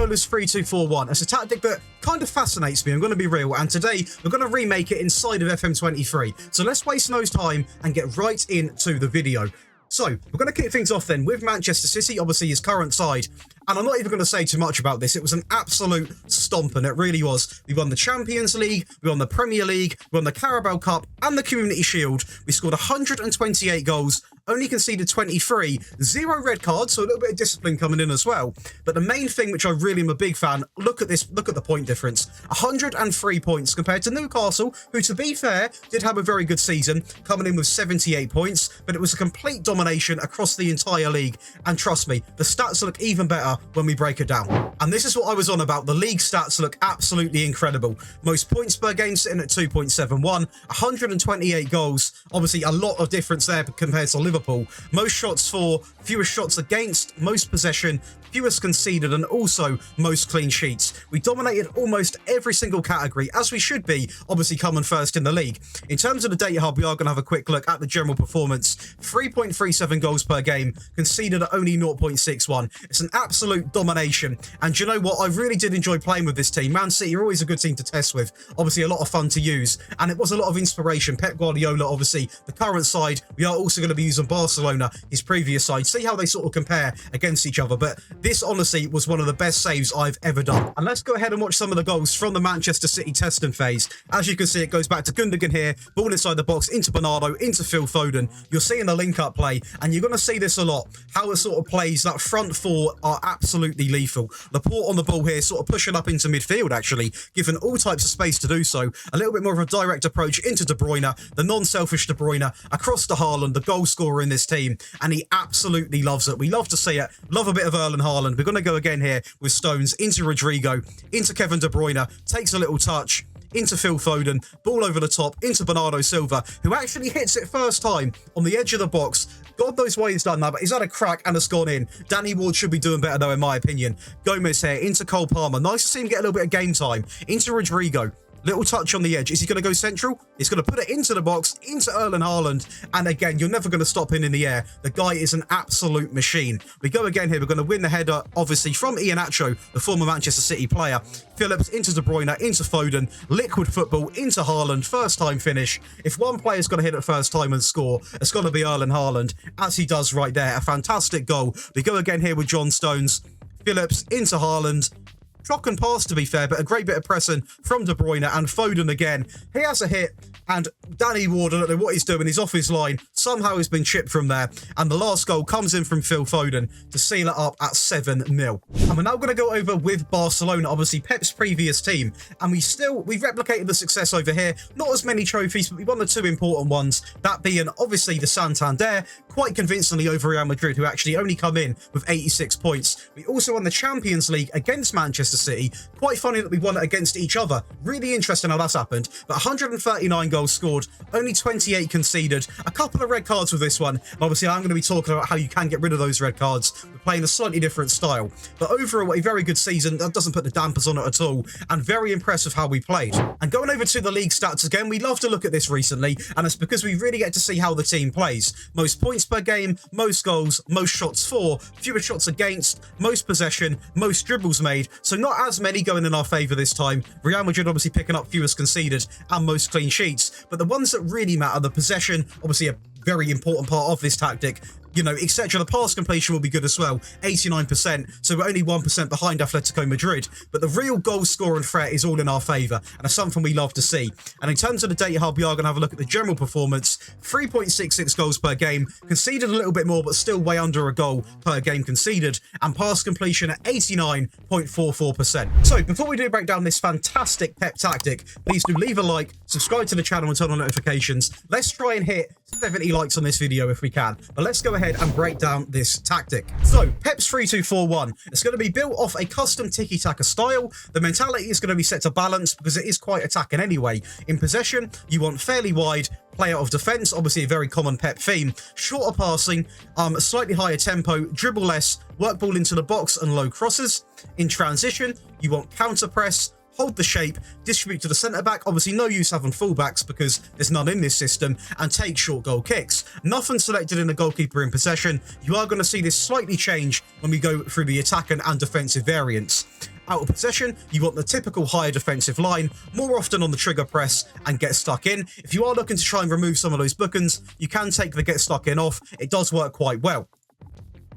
Guardiola's 3-2-4-1. It's a tactic that kind of fascinates me, I'm going to be real, and today we're going to remake it inside of FM23. So let's waste no time and get right into the video. So, we're going to kick things off then with Manchester City, obviously his current side. And I'm not even going to say too much about this. It was an absolute stomping. It really was. We won the Champions League, we won the Premier League, we won the Carabao Cup and the Community Shield. We scored 128 goals, only conceded 23, 0 red cards, so a little bit of discipline coming in as well. But the main thing, which I really am a big fan, look at this, look at the point difference. 103 points compared to Newcastle, who, to be fair, did have a very good season, coming in with 78 points, but it was a complete domination across the entire league. And trust me, the stats look even better when we break it down. And this is what I was on about. The league stats look absolutely incredible. Most points per game sitting at 2.71, 128 goals, obviously a lot of difference there compared to Liverpool. Most shots for, fewest shots against, most possession, fewest conceded, and also most clean sheets. We dominated almost every single category, as we should be, obviously coming first in the league. In terms of the data hub, we are going to have a quick look at the general performance. 3.37 goals per game, conceded at only 0.61. It's an absolute domination. And you know what? I really did enjoy playing with this team. Man City are always a good team to test with. Obviously, a lot of fun to use. And it was a lot of inspiration. Pep Guardiola, obviously, the current side. We are also going to be using Barcelona, his previous side. See how they sort of compare against each other. But this, honestly, was one of the best saves I've ever done. And let's go ahead and watch some of the goals from the Manchester City testing phase. As you can see, it goes back to Gundogan here. Ball inside the box, into Bernardo, into Phil Foden. You're seeing the link-up play. And you're going to see this a lot. How it sort of plays. That front four are absolutely lethal. Laporte on the ball here, sort of pushing up into midfield, actually, given all types of space to do so. A little bit more of a direct approach into De Bruyne, the non-selfish De Bruyne, across to Haaland, the goal scorer in this team, and he absolutely loves it. We love to see it. Love a bit of Erling Haaland. We're going to go again here with Stones, into Rodrigo, into Kevin De Bruyne, takes a little touch, into Phil Foden, ball over the top, into Bernardo Silva, who actually hits it first time on the edge of the box. God knows why he's done that, but he's had a crack and it's gone in. Danny Ward should be doing better, though, in my opinion. Gomez here, into Cole Palmer. Nice to see him get a little bit of game time. Into Rodrigo. Little touch on the edge. Is he going to go central? He's going to put it into the box, into Erling Haaland. And again, you're never going to stop him in the air. The guy is an absolute machine. We go again here. We're going to win the header, obviously, from Iheanacho, the former Manchester City player. Phillips into De Bruyne, into Foden. Liquid football, into Haaland. First time finish. If one player's going to hit it first time and score, it's going to be Erling Haaland, as he does right there. A fantastic goal. We go again here with John Stones. Phillips into Haaland. Clock and pass, to be fair, but a great bit of pressing from De Bruyne, and Foden again. He has a hit, and Danny Ward, I don't know what he's doing, he's off his line. Somehow he's been chipped from there, and the last goal comes in from Phil Foden to seal it up at 7-0. And we're now going to go over with Barcelona, obviously Pep's previous team, and we've replicated the success over here. Not as many trophies, but we won the two important ones, that being obviously the Santander, quite convincingly over Real Madrid, who actually only come in with 86 points. We also won the Champions League against Manchester City. Quite funny that we won it against each other. Really interesting how that's happened. But 139 goals scored, only 28 conceded. A couple of red cards with this one. And obviously, I'm going to be talking about how you can get rid of those red cards. We're playing a slightly different style. But overall, a very good season. That doesn't put the dampers on it at all. And very impressive how we played. And going over to the league stats again, we love to look at this recently. And it's because we really get to see how the team plays. Most points per game, most goals, most shots for, fewer shots against, most possession, most dribbles made. So not as many going in our favour this time. Real Madrid obviously picking up fewest conceded and most clean sheets. But the ones that really matter, the possession, obviously a very important part of this tactic, you know, etc. The pass completion will be good as well, 89%, so we're only 1% behind Atletico Madrid. But the real goal scoring threat is all in our favour, and it's something we love to see. And in terms of the data hub, we are going to have a look at the general performance. 3.66 goals per game, conceded a little bit more, but still way under a goal per game conceded, and pass completion at 89.44%. So before we do break down this fantastic Pep tactic, please do leave a like, subscribe to the channel and turn on notifications. Let's try and hit 70 likes on this video if we can. But let's go ahead and break down this tactic. So Pep's 3-2-4-1. It's going to be built off a custom tiki-taka style. The mentality is going to be set to balance because it is quite attacking anyway. In possession, you want fairly wide, play out of defence, obviously a very common Pep theme. Shorter passing, slightly higher tempo, dribble less, work ball into the box and low crosses. In transition, you want counter press, hold the shape, distribute to the centre-back. Obviously, no use having full-backs because there's none in this system, and take short goal kicks. Nothing selected in the goalkeeper in possession. You are going to see this slightly change when we go through the attacking and defensive variants. Out of possession, you want the typical higher defensive line, more often on the trigger press and get stuck in. If you are looking to try and remove some of those bookends, you can take the get stuck in off. It does work quite well.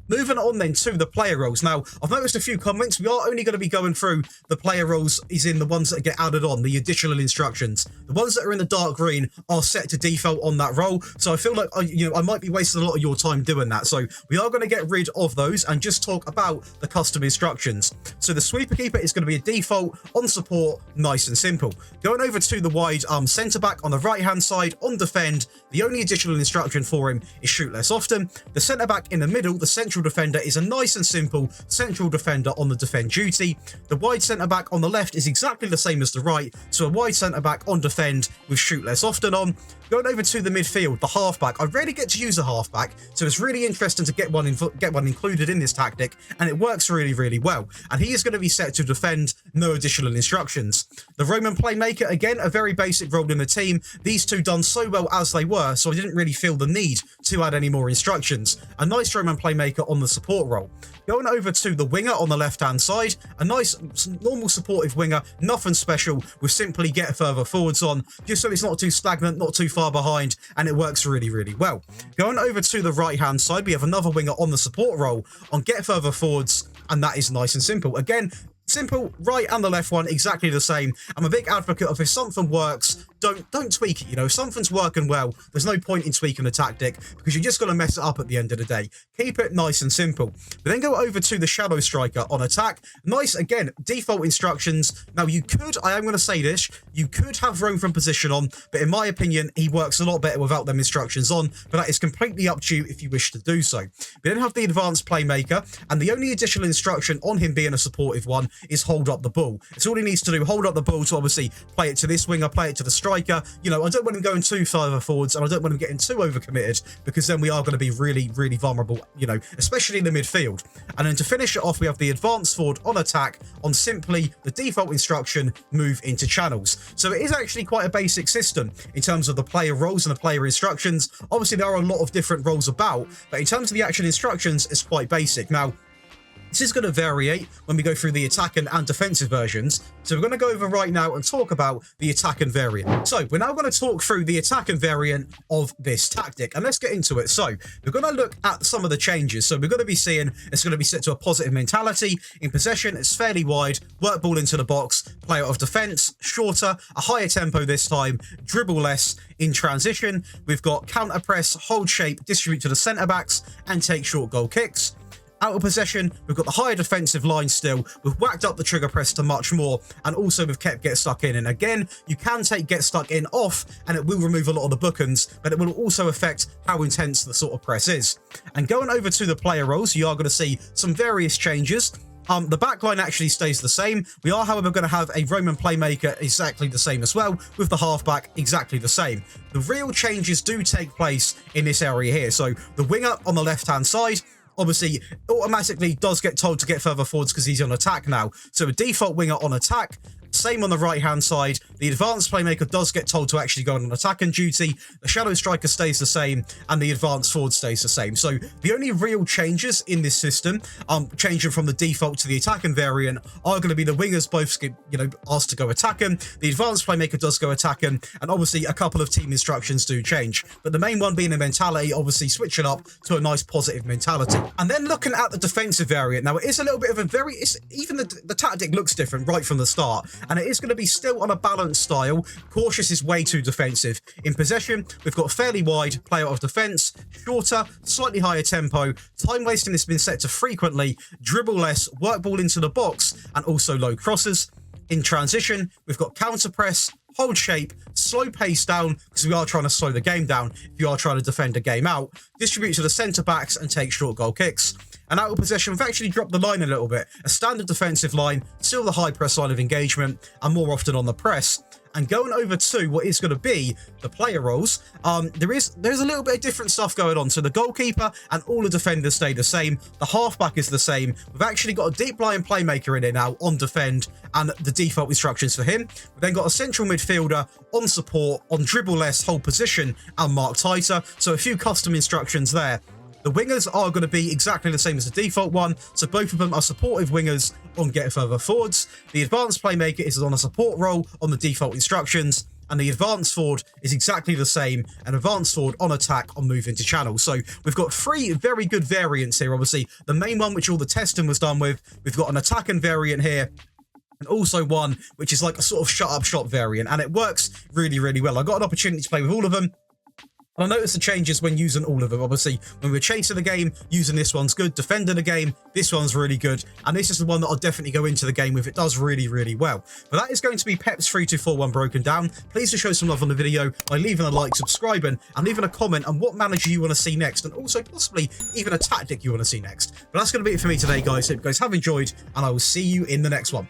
Moving on then to the player roles. Now, I've noticed a few comments. We are only going to be going through the player roles is in the ones that get added on, the additional instructions. The ones that are in the dark green are set to default on that role. So I feel like, I might be wasting a lot of your time doing that. So we are going to get rid of those and just talk about the custom instructions. So the sweeper keeper is going to be a default on support, nice and simple. Going over to the wide centre back on the right hand side on defend, the only additional instruction for him is shoot less often. The centre back in the middle, the central defender, is a nice and simple central defender on the defend duty. The wide centre back on the left is exactly the same as the right, so a wide centre back on defend with shoot less often on. Going over to the midfield, the halfback. I rarely get to use a halfback, so it's really interesting to get one included in this tactic, and it works really, really well. And he is going to be set to defend, no additional instructions. The Roman playmaker, again, a very basic role in the team. These two done so well as they were, so I didn't really feel the need to add any more instructions. A nice Roman playmaker on the support role. Going over to the winger on the left-hand side, a nice normal supportive winger, nothing special, with simply get further forwards on, just so it's not too stagnant, not too far behind, and it works really, really well. Going over to the right-hand side, we have another winger on the support role on get further forwards, and that is nice and simple. Again, simple, right and the left one, exactly the same. I'm a big advocate of if something works, don't tweak it. If something's working well, there's no point in tweaking the tactic because you're just going to mess it up at the end of the day. Keep it nice and simple. But then go over to the shadow striker on attack. Nice, again, default instructions. Now you could, I am going to say this, you could have roam from position on, but in my opinion, he works a lot better without them instructions on, but that is completely up to you if you wish to do so. We then have the advanced playmaker, and the only additional instruction on him being a supportive one is hold up the ball. It's all he needs to do, hold up the ball to obviously play it to this winger, play it to the striker. I don't want him going too far forwards, and I don't want him getting too overcommitted, because then we are going to be really, really vulnerable, especially in the midfield. And then to finish it off, we have the advanced forward on attack on simply the default instruction, move into channels. So it is actually quite a basic system in terms of the player roles and the player instructions. Obviously, there are a lot of different roles about, but in terms of the actual instructions, it's quite basic. Now, this is going to vary when we go through the attacking and defensive versions. So we're going to go over right now and talk about the attacking variant. So we're now going to talk through the attacking variant of this tactic, and let's get into it. So we're going to look at some of the changes. So we're going to be seeing it's going to be set to a positive mentality. In possession, it's fairly wide, work ball into the box, play out of defense, shorter, a higher tempo this time, dribble less. In transition, we've got counter press, hold shape, distribute to the centre backs, and take short goal kicks. Out of possession, we've got the higher defensive line still. We've whacked up the trigger press to much more, and also we've kept get stuck in. And again, you can take get stuck in off, and it will remove a lot of the bookends, but it will also affect how intense the sort of press is. And going over to the player roles, you are going to see some various changes. The backline actually stays the same. We are, however, going to have a Roman playmaker exactly the same as well, with the halfback exactly the same. The real changes do take place in this area here. So the winger on the left-hand side, obviously, automatically does get told to get further forwards because he's on attack now. So a default winger on attack. Same on the right-hand side. The advanced playmaker does get told to actually go on attacking duty. The shadow striker stays the same, and the advanced forward stays the same. So the only real changes in this system, changing from the default to the attacking variant, are going to be the wingers both get, asked to go attacking. The advanced playmaker does go attacking, and obviously a couple of team instructions do change. But the main one being a mentality, obviously switching up to a nice positive mentality. And then looking at the defensive variant, now it is a little bit of a even the tactic looks different right from the start. And it is going to be still on a balanced style. Cautious is way too defensive. In possession, we've got fairly wide, play out of defense, shorter, slightly higher tempo, time wasting has been set to frequently, dribble less, work ball into the box, and also low crosses. In transition, we've got counter press, hold shape, slow pace down, because we are trying to slow the game down if you are trying to defend a game out, distribute to the centre backs, and take short goal kicks. And out of possession, we've actually dropped the line a little bit. A standard defensive line, still the high press line of engagement, and more often on the press. And going over to what is going to be the player roles, there's a little bit of different stuff going on. So the goalkeeper and all the defenders stay the same. The halfback is the same. We've actually got a deep lying playmaker in here now on defend, and the default instructions for him. We've then got a central midfielder on support, on dribble less, hold position, and mark tighter. So a few custom instructions there. The wingers are going to be exactly the same as the default one, so both of them are supportive wingers on get further forwards. The advanced playmaker is on a support role on the default instructions, and the advanced forward is exactly the same, an advanced forward on attack on move into channel. So we've got 3 very good variants here. Obviously, the main one, which all the testing was done with, we've got an attacking variant here, and also one which is like a sort of shut up shop variant, and it works really, really well. I got an opportunity to play with all of them, and I noticed the changes when using all of them. Obviously, when we're chasing the game, using this one's good. Defending the game, this one's really good. And this is the one that I'll definitely go into the game with. It does really, really well. But that is going to be Pep's 3-2-4-1 broken down. Please do show some love on the video by leaving a like, subscribing, and leaving a comment on what manager you want to see next, and also possibly even a tactic you want to see next. But that's going to be it for me today, guys. Hope you guys have enjoyed, and I will see you in the next one.